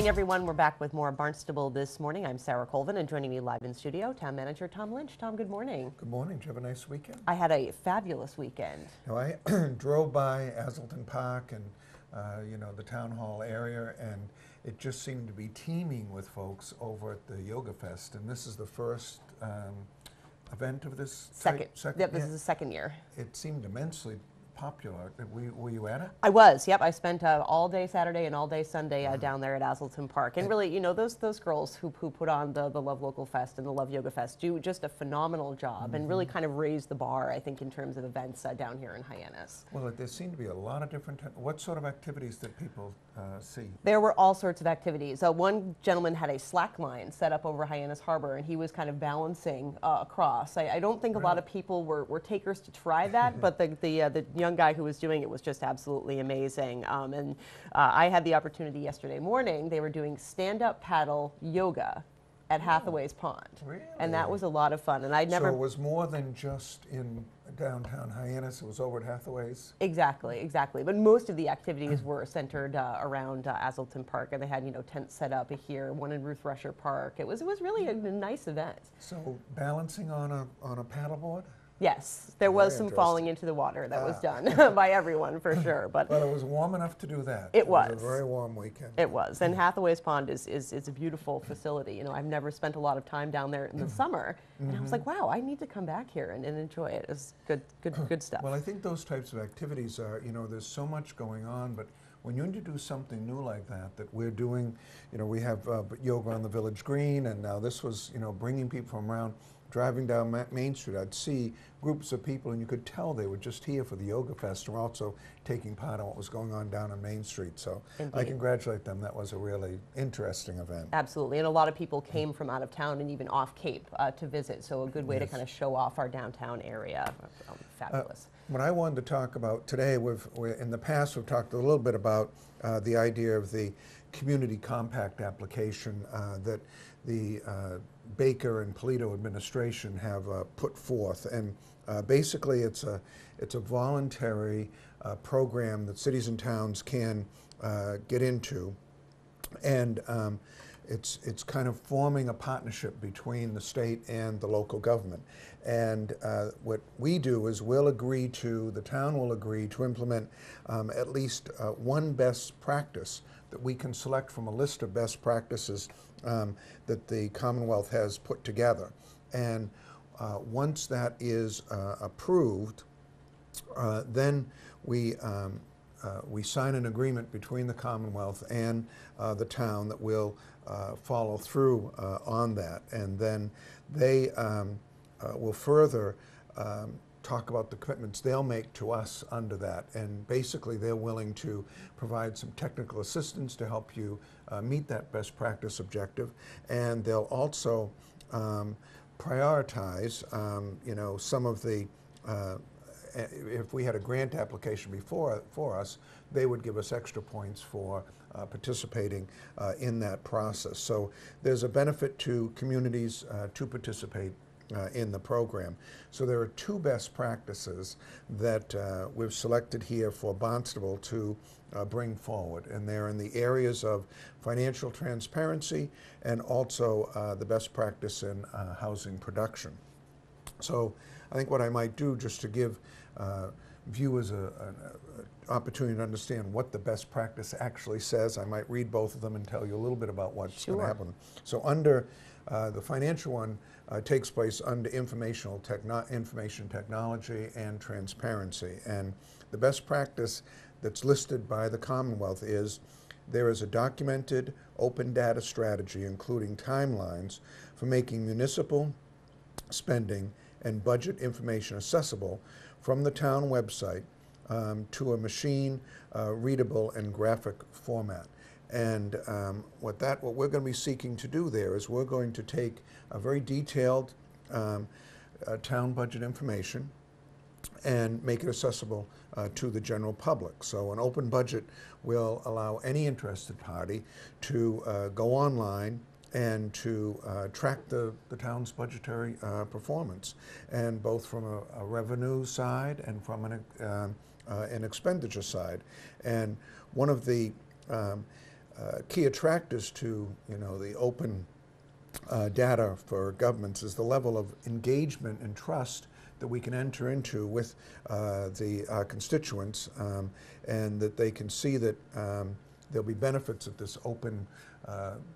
everyone. We're back with more Barnstable This Morning. I'm Sarah Colvin, and joining me live in studio, Town Manager Tom Lynch. Tom, good morning. Good morning. Did you have a nice weekend? I had a fabulous weekend. You know, I drove by Azleton Park and the town hall area, and it just seemed to be teeming with folks over at the Yoga Fest. And this is the first event of this Second. Second. Yep, this is the second year. It seemed immensely popular. Were you at it? I was, yep. I spent all day Saturday and all day Sunday down there at Azleton Park. And really, you know, those girls who put on the Love Local Fest and the Love Yoga Fest do just a phenomenal job and really kind of raise the bar, I think, in terms of events down here in Hyannis. Well, there seem to be a lot of different, what sort of activities did people see? There were all sorts of activities. One gentleman had a slack line set up over Hyannis Harbor, and he was kind of balancing across. I don't think a lot of people were takers to try that, but the young guy who was doing it was just absolutely amazing. I had the opportunity yesterday morning. They were doing stand-up paddle yoga at Hathaway's Pond. Really? And that was a lot of fun. And I never. So it was more than just in downtown Hyannis, it was over at Hathaway's? Exactly, exactly. But most of the activities were centered around Azleton Park, and they had, you know, tents set up here, one in Ruth Rusher Park. It was really a nice event. So balancing on a paddleboard? Yes, there was some falling into the water that was done by everyone for sure. But well, it was warm enough to do that. It was. It was a very warm weekend. It was. And Hathaway's Pond is a beautiful facility. You know, I've never spent a lot of time down there in the summer. And I was like, wow, I need to come back here and enjoy it. It was good stuff. Well, I think those types of activities are, you know, there's so much going on, but when you introduce something new like that we're doing, you know, we have yoga on the Village Green, and now this was, you know, bringing people from around. Driving down Main Street, I'd see groups of people, and you could tell they were just here for the Yoga Fest and were also taking part in what was going on down on Main Street. So Indeed. I congratulate them. That was a really interesting event. Absolutely, and a lot of people came from out of town and even off Cape to visit, so a good way to kind of show off our downtown area. Fabulous. What I wanted to talk about today, in the past we've talked a little bit about the idea of the community compact application that the Baker and Polito administration have put forth, and basically it's a voluntary program that cities and towns can get into, and it's kind of forming a partnership between the state and the local government. And what we do is the town will agree to implement at least one best practice that we can select from a list of best practices that the Commonwealth has put together. And once that is approved, then we sign an agreement between the Commonwealth and the town that will follow through on that. And then they will further talk about the commitments they'll make to us under that. And basically they're willing to provide some technical assistance to help you meet that best practice objective. And they'll also prioritize, you know, some of the, if we had a grant application for us, they would give us extra points for participating in that process. So there's a benefit to communities to participate in the program. So there are two best practices that we've selected here for Barnstable to bring forward, and they're in the areas of financial transparency and also the best practice in housing production. So I think what I might do, just to give viewers an opportunity to understand what the best practice actually says, I might read both of them and tell you a little bit about what's going to happen. So under the financial one takes place under information technology and transparency. And the best practice that's listed by the Commonwealth is there is a documented open data strategy, including timelines, for making municipal spending and budget information accessible from the town website to a machine readable and graphic format. And what we're going to be seeking to do there is we're going to take a very detailed town budget information and make it accessible to the general public. So an open budget will allow any interested party to go online and to track the town's budgetary performance, and both from a revenue side and from an expenditure side. And one of the key attractors to the open data for governments is the level of engagement and trust that we can enter into with our constituents, and that they can see that there'll be benefits that this open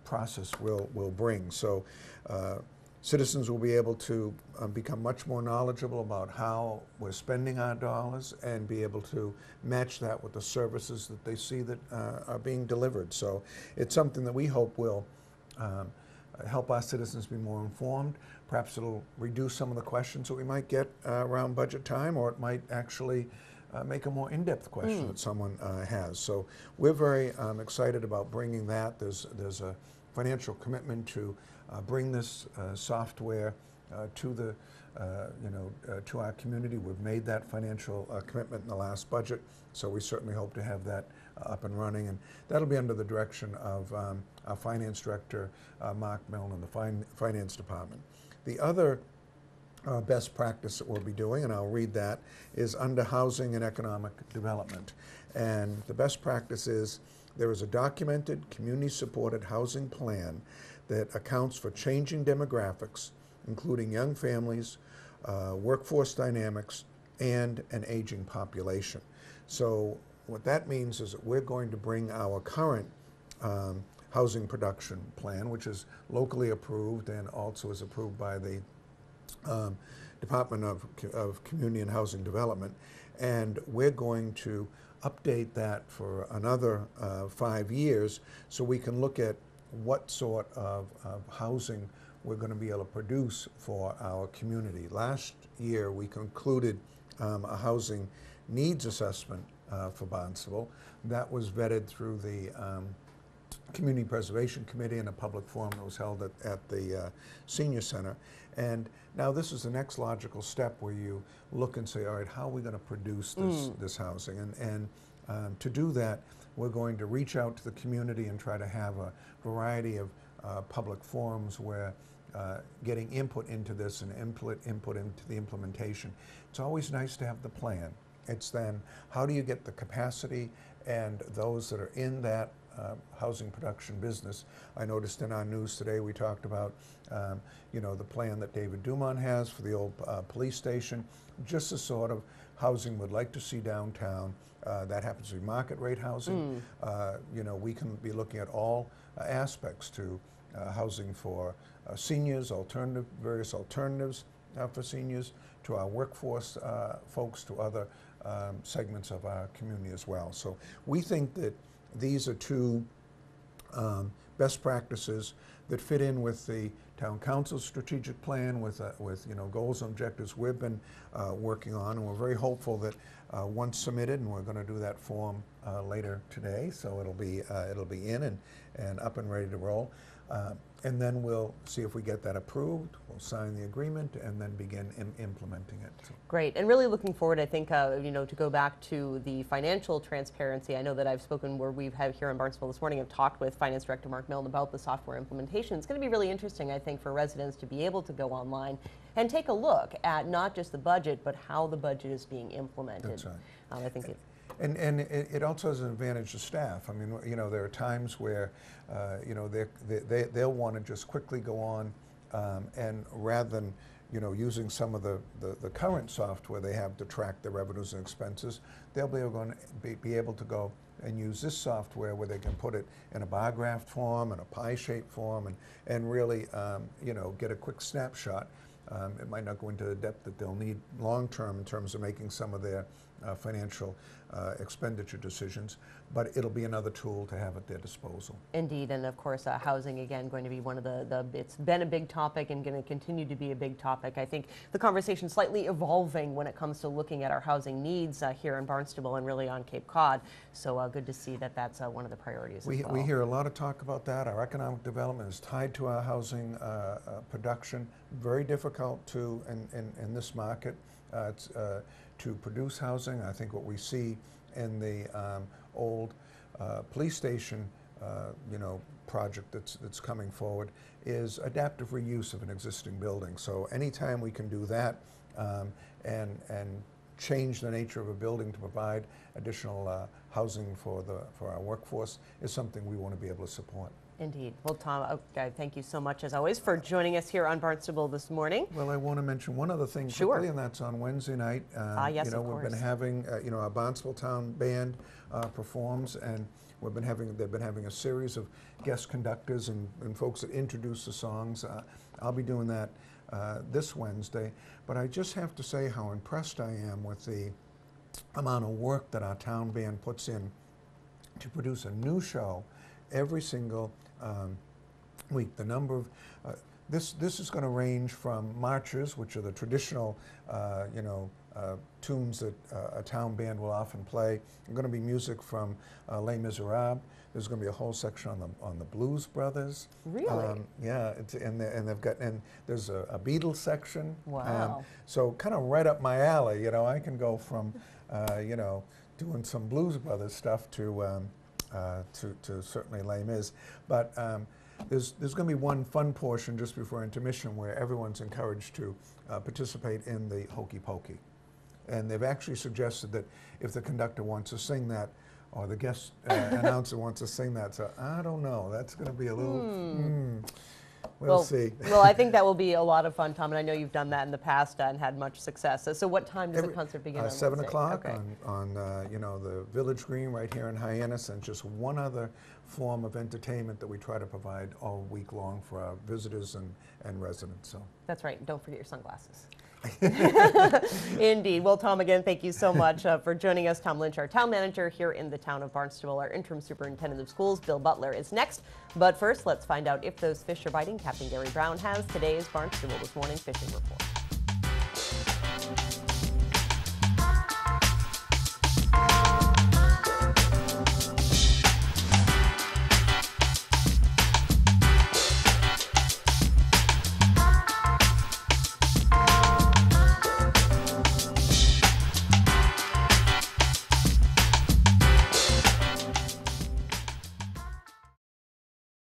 process will bring. So citizens will be able to become much more knowledgeable about how we're spending our dollars and be able to match that with the services that they see that are being delivered. So it's something that we hope will help our citizens be more informed. Perhaps it'll reduce some of the questions that we might get around budget time, or it might actually make a more in-depth question that someone has. So we're very excited about bringing that. There's a financial commitment to bring this software to the to our community. We've made that financial commitment in the last budget, so we certainly hope to have that up and running, and that'll be under the direction of our finance director, Mark Milne, and the finance department. The other best practice that we'll be doing, and I'll read that, is under housing and economic development. And the best practice is there is a documented community-supported housing plan that accounts for changing demographics, including young families, workforce dynamics, and an aging population. So what that means is that we're going to bring our current housing production plan, which is locally approved and also is approved by the Department of Community and Housing Development, and we're going to update that for another 5 years so we can look at what sort of housing we're going to be able to produce for our community. Last year we concluded a housing needs assessment for Barnstable. That was vetted through the Community Preservation Committee in a public forum that was held at the Senior Center. And now this is the next logical step where you look and say, all right, how are we going to produce this housing? And to do that, we're going to reach out to the community and try to have a variety of public forums where getting input into this and input into the implementation. It's always nice to have the plan. It's then how do you get the capacity and those that are in that housing production business. I noticed in our news today we talked about the plan that David Dumont has for the old police station, just the sort of housing we'd like to see downtown. That happens to be market rate housing. We can be looking at all aspects to housing for seniors, various alternatives for seniors, to our workforce folks, to other segments of our community as well. So we think that these are two best practices that fit in with the town council's strategic plan, with goals and objectives we've been working on, and we're very hopeful that once submitted, and we're going to do that form later today, so it'll be in and up and ready to roll. And then we'll see if we get that approved. We'll sign the agreement and then begin implementing it. So. Great, and really looking forward, I think, to go back to the financial transparency. I know that I've spoken where we've had here in Barnstable This Morning, I've talked with Finance Director Mark Milne about the software implementation. It's going to be really interesting, I think, for residents to be able to go online and take a look at not just the budget, but how the budget is being implemented. That's right. I think it's And it also has an advantage to staff. I mean, there are times where, they'll want to just quickly go on, and rather than, using some of the current software they have to track their revenues and expenses, they'll be able to go and use this software where they can put it in a bar graph form and a pie shape form and really, get a quick snapshot. It might not go into the depth that they'll need long term in terms of making some of their financial expenditure decisions, but it'll be another tool to have at their disposal. Indeed, and of course housing, again, going to be one of it's been a big topic and going to continue to be a big topic. I think the conversation slightly evolving when it comes to looking at our housing needs here in Barnstable and really on Cape Cod, so good to see that that's one of the priorities as well. We hear a lot of talk about that. Our economic development is tied to our housing production. Very difficult in this market to produce housing. I think what we see in the old police station project that's coming forward is adaptive reuse of an existing building. So anytime we can do that and change the nature of a building to provide additional housing for our workforce is something we want to be able to support. Indeed. Well, Tom, thank you so much, as always, for joining us here on Barnstable This Morning. Well, I want to mention one other thing Sure. quickly, and that's on Wednesday night. Yes, you know, of we've been course. having, you know, our Barnstable Town Band performs, and they've been having a series of guest conductors and folks that introduce the songs. I'll be doing that this Wednesday, but I just have to say how impressed I am with the amount of work that our town band puts in to produce a new show every single week. The number of this is going to range from marches, which are the traditional, you know, tunes that a town band will often play. There's going to be music from Les Miserables. There's going to be a whole section on the Blues Brothers. Really? Yeah, and there's a Beatles section. Wow. So kind of right up my alley. You know, I can go from you know, doing some Blues Brothers stuff to certainly Les Mis, but there's going to be one fun portion just before intermission where everyone's encouraged to participate in the Hokey Pokey. And they've actually suggested that if the conductor wants to sing that, or the guest announcer wants to sing that, so I don't know, that's going to be a little, we'll see. Well, I think that will be a lot of fun, Tom, and I know you've done that in the past and had much success. So what time does the concert begin on 7 Wednesday? o'clock Okay. on you know, the Village Green right here in Hyannis, and just one other form of entertainment that we try to provide all week long for our visitors and residents. So That's right. Don't forget your sunglasses. Indeed. Well, Tom, again, thank you so much for joining us. Tom Lynch, our town manager here in the town of Barnstable. Our interim superintendent of schools, Bill Butler, is next. But first, let's find out if those fish are biting. Captain Gary Brown has today's Barnstable This Morning fishing report.